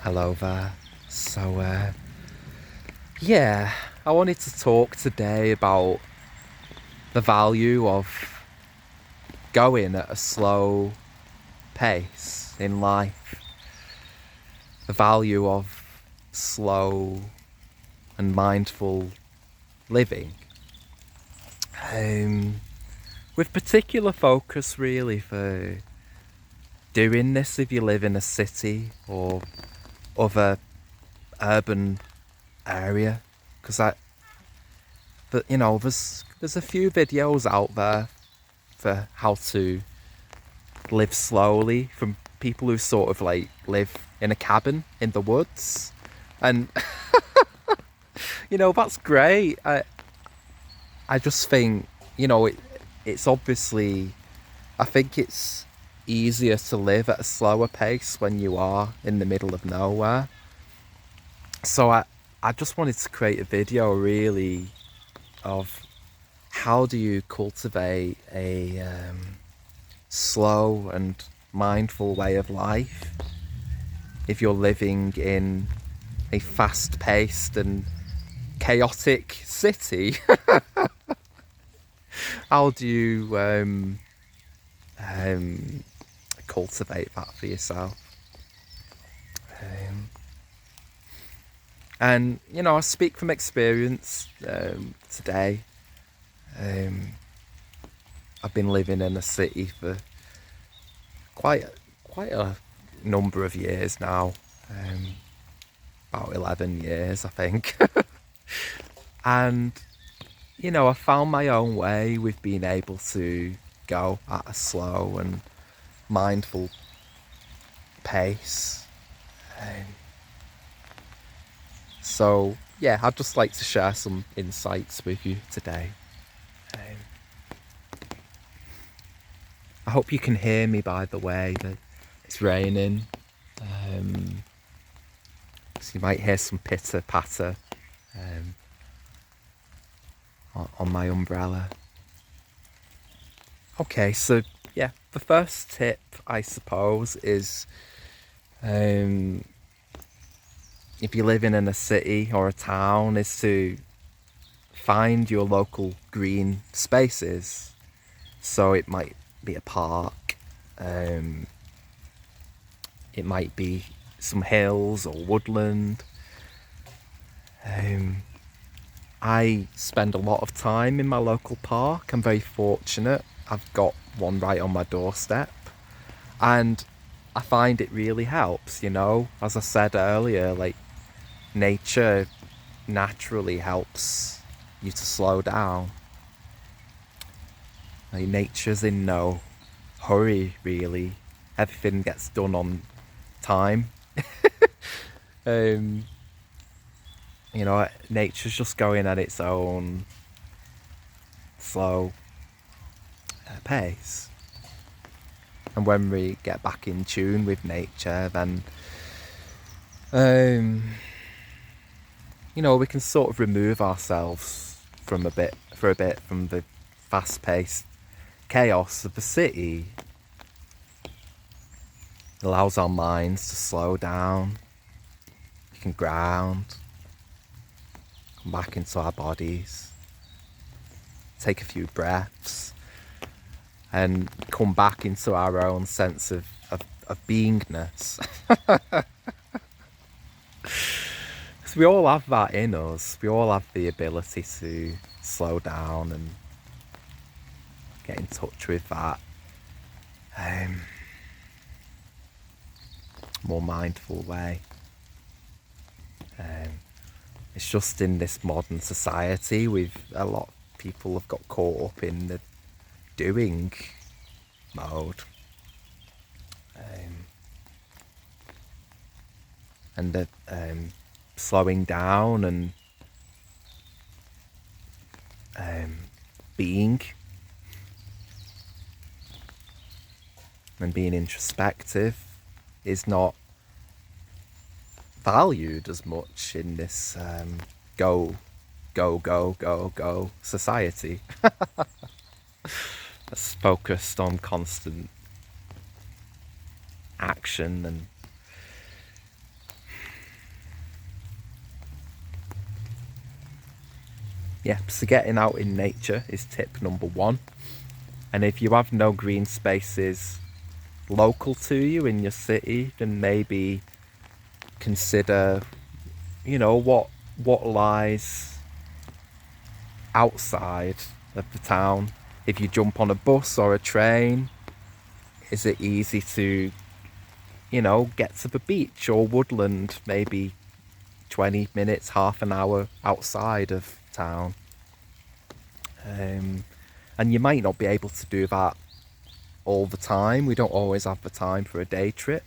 Hello there. So, I wanted to talk today about the value of going at a slow pace in life, the value of slow and mindful living, with particular focus really for doing this if you live in a city or other urban area, because there's a few videos out there for how to live slowly from people who sort of like live in a cabin in the woods, and that's great. I just think it's obviously, I think it's easier to live at a slower pace when you are in the middle of nowhere. So I just wanted to create a video really of how do you cultivate a slow and mindful way of life if you're living in a fast-paced and chaotic city. How do you cultivate that for yourself? And I speak from experience today. I've been living in a city for quite a number of years now, about 11 years I think. And I found my own way with being able to go at a slow and mindful pace. So yeah, I'd just like to share some insights with you today. I hope you can hear me, by the way, that it's raining. So you might hear some pitter patter on my umbrella. Okay, so yeah, the first tip I suppose is if you're living in a city or a town, is to find your local green spaces. So it might be a park, it might be some hills or woodland. I spend a lot of time in my local park. I'm very fortunate. I've got one right on my doorstep, and I find it really helps, as I said earlier, like nature naturally helps you to slow down. Like, nature's in no hurry really. Everything gets done on time. Nature's just going at its own slow pace. And when we get back in tune with nature, then we can sort of remove ourselves for a bit from the fast-paced chaos of the city. It allows our minds to slow down. We can ground, come back into our bodies, take a few breaths, and come back into our own sense of beingness. Because we all have that in us. We all have the ability to slow down and get in touch with that more mindful way. It's just in this modern society, a lot of people have got caught up in the doing mode, and the slowing down and being and being introspective is not valued as much in this go society. That's focused on constant action and Yeah, so getting out in nature is tip number one. And if you have no green spaces local to you in your city, then maybe consider, what lies outside of the town. If you jump on a bus or a train, is it easy to, get to the beach or woodland, maybe 20 minutes, half an hour outside of town? And you might not be able to do that all the time. We don't always have the time for a day trip,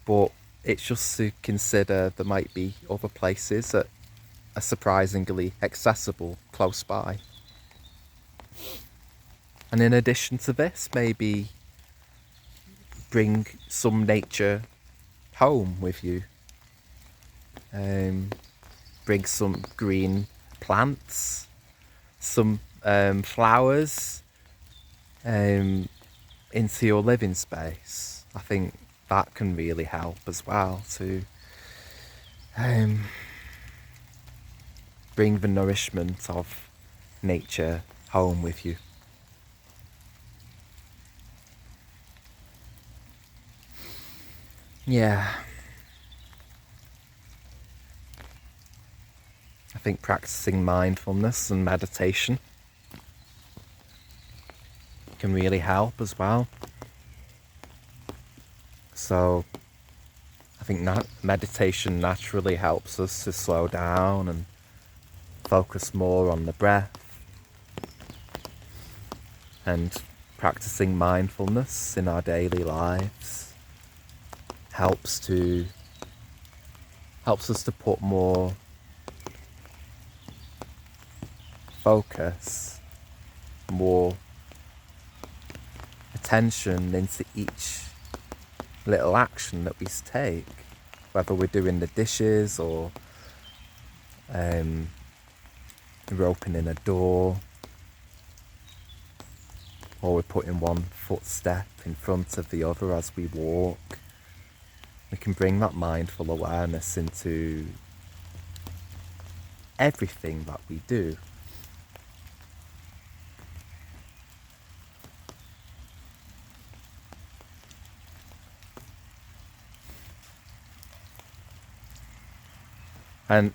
but it's just to consider there might be other places that are surprisingly accessible close by. And in addition to this, maybe bring some nature home with you. Bring some green plants, some flowers into your living space. I think that can really help as well to bring the nourishment of nature home with you. Yeah. I think practicing mindfulness and meditation can really help as well. So I think meditation naturally helps us to slow down and focus more on the breath. And practicing mindfulness in our daily lives helps us to put more focus, more attention into each little action that we take, whether we're doing the dishes or we're opening a door, or we're putting one footstep in front of the other as we walk. We can bring that mindful awareness into everything that we do. And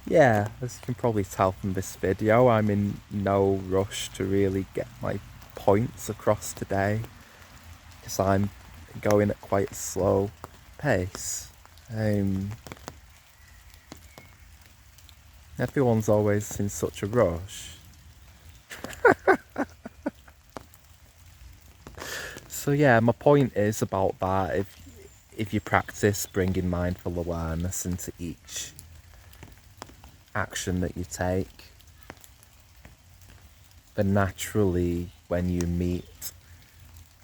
yeah, as you can probably tell from this video, I'm in no rush to really get my points across today, because I'm going at quite a slow pace. Everyone's always in such a rush. So yeah, my point is about that. If you practice bringing mindful awareness into each action that you take, then naturally when you meet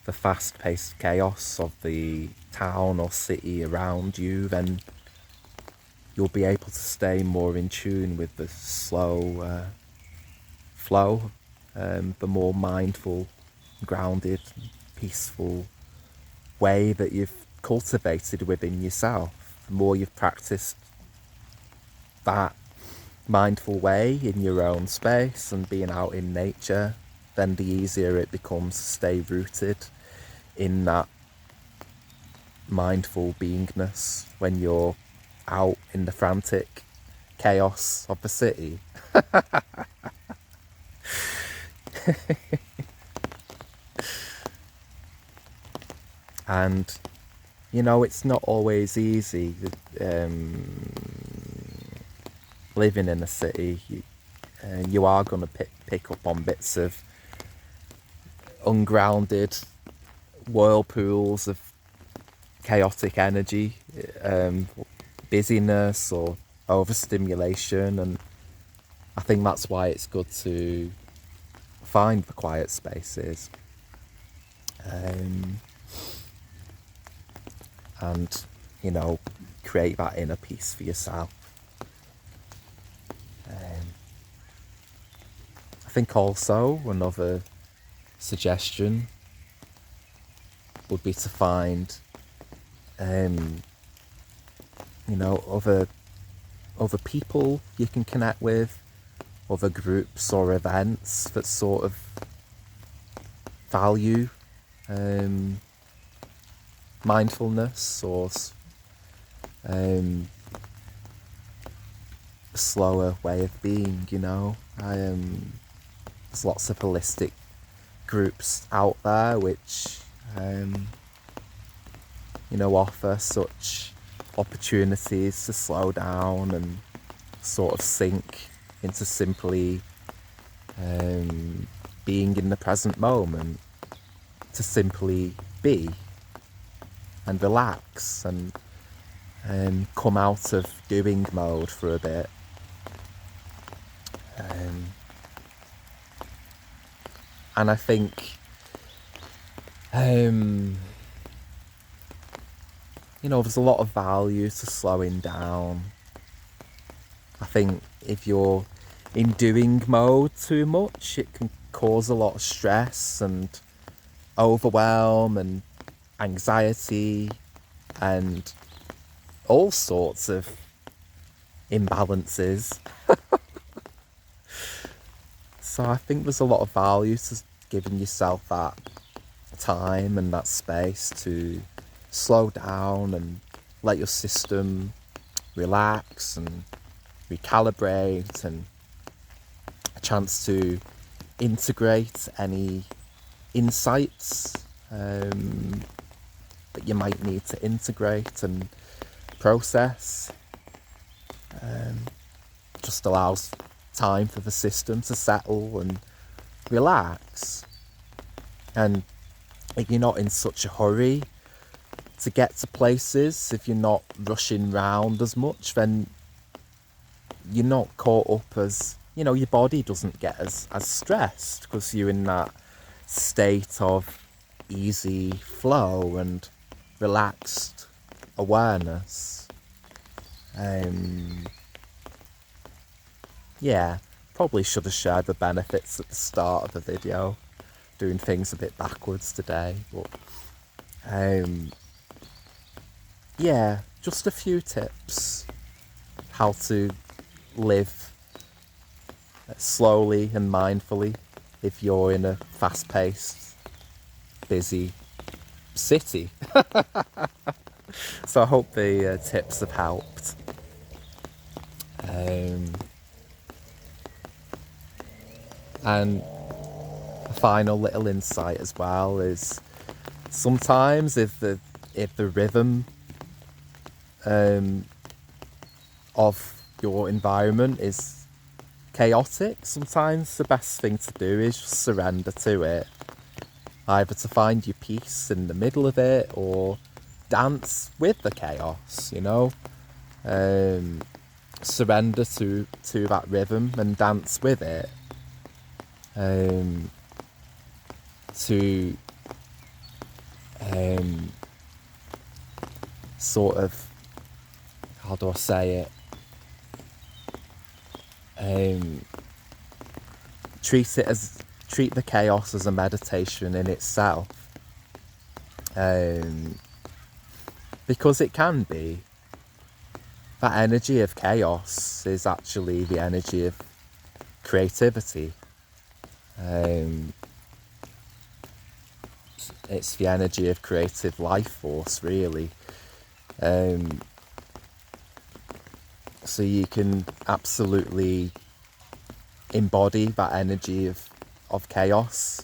the fast-paced chaos of the town or city around you, then you'll be able to stay more in tune with the slow flow, the more mindful, grounded, peaceful way that you've cultivated within yourself. The more you've practiced that mindful way in your own space and being out in nature, then the easier it becomes to stay rooted in that mindful beingness when you're out in the frantic chaos of the city. And it's not always easy living in a city. You are going to pick up on bits of ungrounded whirlpools of chaotic energy, busyness or overstimulation, and I think that's why it's good to find the quiet spaces and create that inner peace for yourself. I think also another suggestion would be to find other other people you can connect with, other groups or events that sort of value mindfulness or a slower way of being, you know. There's lots of holistic groups out there which offer such opportunities to slow down and sort of sink into simply being in the present moment, to simply be and relax and come out of doing mode for a bit. And I think there's a lot of value to slowing down. I think if you're in doing mode too much, it can cause a lot of stress and overwhelm and anxiety and all sorts of imbalances. So I think there's a lot of value to giving yourself that time and that space to slow down and let your system relax and recalibrate, and a chance to integrate any insights that you might need to integrate and process. Just allows time for the system to settle and relax. And if you're not in such a hurry to get to places, if you're not rushing round as much, then you're not caught up as, your body doesn't get as stressed, because you're in that state of easy flow and relaxed awareness. Probably should have shared the benefits at the start of the video, doing things a bit backwards today, but just a few tips how to live slowly and mindfully if you're in a fast-paced, busy city. So I hope the tips have helped. And a final little insight as well is, sometimes if the rhythm of your environment is chaotic, sometimes the best thing to do is just surrender to it. Either to find your peace in the middle of it, or dance with the chaos, surrender to that rhythm and dance with it. To sort of, how do I say it? Treat the chaos as a meditation in itself, because it can be. That energy of chaos is actually the energy of creativity. It's the energy of creative life force, really. So you can absolutely embody that energy of chaos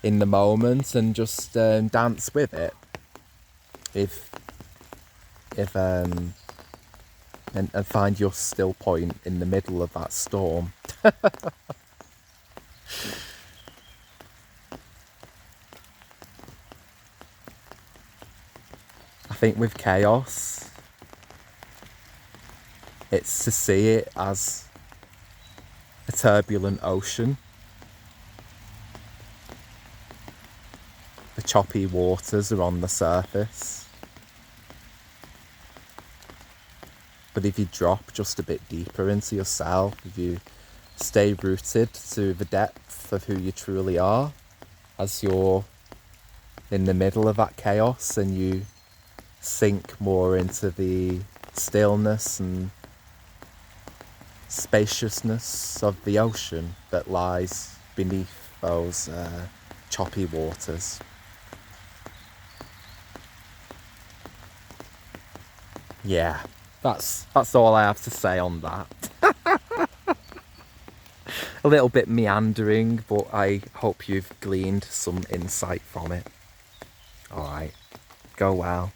in the moment and just dance with it. And find your still point in the middle of that storm. I think with chaos, it's to see it as a turbulent ocean. The choppy waters are on the surface. But if you drop just a bit deeper into yourself, if you stay rooted to the depth of who you truly are, as you're in the middle of that chaos, and you sink more into the stillness and spaciousness of the ocean that lies beneath those choppy waters. Yeah, that's all I have to say on that. A little bit meandering, but I hope you've gleaned some insight from it. Alright, go well.